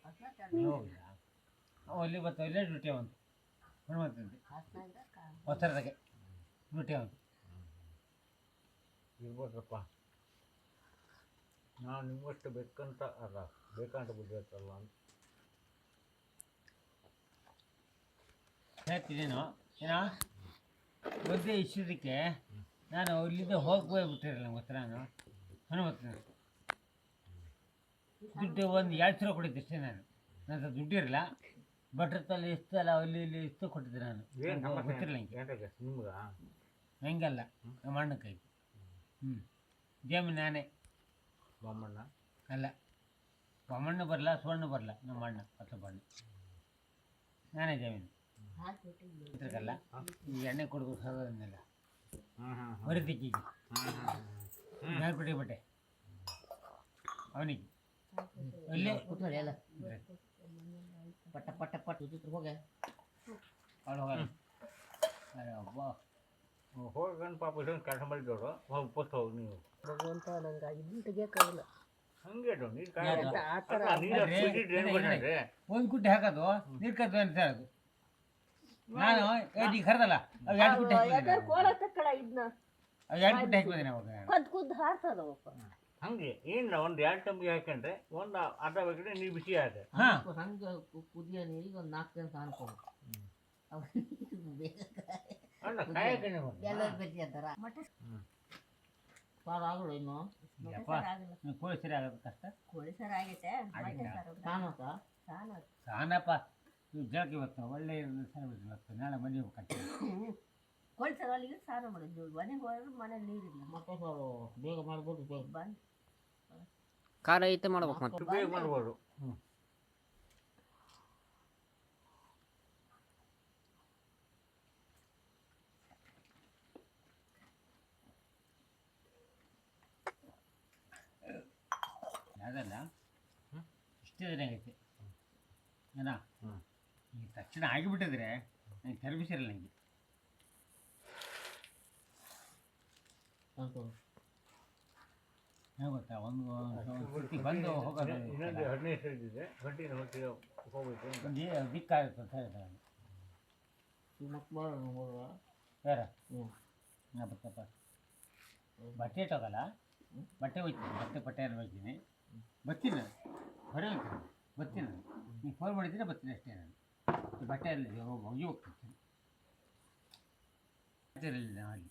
ಹೋಗಿಲ್ಲ ಅಲ್ಲಿ ಬತ್ತ ಇಲ್ಲೇ ಡ್ಯೂಟಿ ಅವಂತು ಹನುಮಂತಂತೆ ಹೊಸರದಾಗೆ ಡ್ಯೂಟಿ ಅವಂತು ಇರ್ಬೋದಪ್ಪ. ನಾನು ನಿಮ್ಮಷ್ಟು ಬೇಕಂತ ಅಲ್ಲ, ಬೇಕಂತ ಬುದ್ಧಿರ್ತಲ್ಲ ಅಂತ ಹೇಳ್ತಿದ್ದೇನೋ ಏನೋ ಬುದ್ಧಿ ಇಷ್ಟಕ್ಕೆ ನಾನು ಇಲ್ಲಿಂದ ಹೋಗ್ಬಿಟ್ಟಿರಲ್ಲ ಗೊತ್ತ ನಾನು ಹನುಮಂತನ ದುಡ್ಡು ಒಂದು 2,000 ಕೊಟ್ಟಿದ್ದೆ ಅಷ್ಟೇ ನಾನು ನನ್ನ ದುಡ್ಡಿರಲ್ಲ ಭಟ್ರತಲ್ಲಿ ಇಷ್ಟಲ್ಲ ಅಲ್ಲಿ ಇಲ್ಲಿ ಇಷ್ಟು ಕೊಟ್ಟಿದ್ದೆ ನಾನು ಗೊತ್ತಿರಲ್ಲ ನಿಮ್ಗೆ ಹೆಂಗಲ್ಲ ನಮ್ಮ ಅಣ್ಣ ಕೈ ಜಮೀನು ನಾನೇ ಬೊಮ್ಮಣ್ಣ ಅಲ್ಲ ಬೊಮ್ಮಣ್ಣ ಬರಲ್ಲ ಸುವರ್ಣ ಬರಲ್ಲ ನಮ್ಮ ಅಣ್ಣ ಬಣ್ಣ ನಾನೇ ಜಮೀನು ಇದ್ರಕ್ಕಲ್ಲ ಈ ಎಣ್ಣೆ ಕೊಡೋದು ಸೋದನ್ನೆಲ್ಲ ಮರಿತಿಕ್ಕಿಗೆ ಮೇಲ್ಪಟ್ಟಿ ಬಟ್ಟೆ ಅವನಿಗೆ ಅಲ್ಲೇ ಕೂತ್ಕೊಳ್ಳಿ ಎಲ್ಲ ಪಟ್ಟ ಪಟ್ಟ ಪಟ್ಟ ಹೋಗ ಅವಳು ಹೋಗಲ್ಲ ಅರೆ ಅಬ್ಬ ಹೋಗಂಡು ಪಾಪ ಇದೊಂದು ಕೆಲಸ ಮಾಡಿದವರು ಹೋಗಿ ಪೋಸ್ಟ್ ಹೋಗಿ ನೀವು ಭಗವಂತ ನಂಗೆ ಇದನ್ನ ತೆಗಿಯೋಕ್ಕಾಗಲ್ಲ ಹಂಗೆ ಒಂದು ಕುಟ್ಟಿ ಹಾಕೋದು ನೀರು ಕದ್ದು ಅಂತ ಹೇಳೋದು ನಾನು ನೀ ಕರೆದಲ್ಲ ಅವು 2 ಕುಟ್ಟಿ ಹಾಕಿ ಕೋಲ ತಕ್ಕಳ ಇದನ್ನ ಅವು 2 ಕುಟ್ಟಿ ಹಾಕಿ ಬಂದೆ ಅವಾಗ ಕುದ್ದು ಹಾರ್ತದವಪ್ಪ ಹಂಗೆ ಏನು ಒಂದು 2 ಟಂಬಿಗೆ ಹಾಕೊಂಡ್ರೆ ಒಂದು ಅರ್ಧ ಬೇಕಂದ್ರೆ ನೀರು ಬಿಸಿ ಆಗುತ್ತೆ ಹಂಗೆ ಕುದಿಯೋ ನೀರಿಗೆ ಒಂದು 4 ದಿನ ಅನ್ಕೊಂಡು ಅಲ್ಲ ಕಾಯಕ್ಕೆ ಎಲ್ಲರೂ ಬೆಟ್ಟಿ ಅಂತಾರ ಸಾರು ಆಗಲ್ಲ ಇನ್ನು ಕೋಳಿ ಸರಿ ಆಗೋದು ಕಷ್ಟ ಕೋಳಿ ಸಾರು ಆಗೈತೆ ಸಾನಪ್ಪ ನೀವು ಜಳಕ್ಕೆ ಇವತ್ತು ಒಳ್ಳೆ ಸರಿ ಇವತ್ತು ನಾಳೆ ಮನೆ ಹೋಗ್ಬೇಕು ಕೋಳಿ ಸಾರು ಅಲ್ಲಿಗೆ ಸಾರು ಮಾಡಿದ್ವಿ ಮನೆಗೆ ಹೋದ್ರೆ ಮನೇಲಿ ನೀರಿಲ್ಲ ಮತ್ತೆ ಸಾರು ಬೇಗ ಮಾಡ್ಬೋದು ಬೇಗ ಬಂದು ಖಾರ ಐತೆ ಮಾಡ್ಬೇಕು ಮತ್ತೆ ಬೇಗ ಮಾಡ್ಬೋದು ಅದಲ್ಲ ಇಷ್ಟೇ ದಿನ ಆಗೈತೆ ಏನ ಈ ತಕ್ಷಣ ಆಗಿಬಿಟ್ಟಿದ್ರೆ ನನಗೆ ತಲುಪಿಸಿರಲ್ಲ ನನಗೆ ಹೇಗೆ ಗೊತ್ತಾ ಒಂದು ಬಂದು ಹೋಗೋದು ಇನ್ನೊಂದು 15 ಇದೆ ಗಂಟಿನ ಹೊತ್ತಿಗೆ ಹೋಗ್ಬೇಕು ಒಂದು ದಿಕ್ಕಾಗುತ್ತೆ ಅಂತ ಹೇಳಿದೆ ನಾನು ಯಾರ ನಾ ಬರ್ತಪ್ಪ ಬಟ್ಟೆ ಇಟ್ಟೋಗಲ್ಲ ಬಟ್ಟೆ ಹೋಗ್ತೀನಿ ಬಟ್ಟೆ ಪಟ್ಟೆಯನ್ನು ಹೋಗ್ತೀನಿ ಬರ್ತೀನಿ ಹೊರಗೆ ಹೋಗ್ತೀನಿ ಬರ್ತೀನಿ ನಾನು ನೀವು ಫೋನ್ ಮಾಡಿದ್ರೆ ಬರ್ತೀನಿ ಅಷ್ಟೇ ನಾನು ಬಟ್ಟೆಯಲ್ಲಿ ಹೋಗಿ ಹೋಗ್ತಿರ್ತೀನಿ ಅಲ್ಲಿ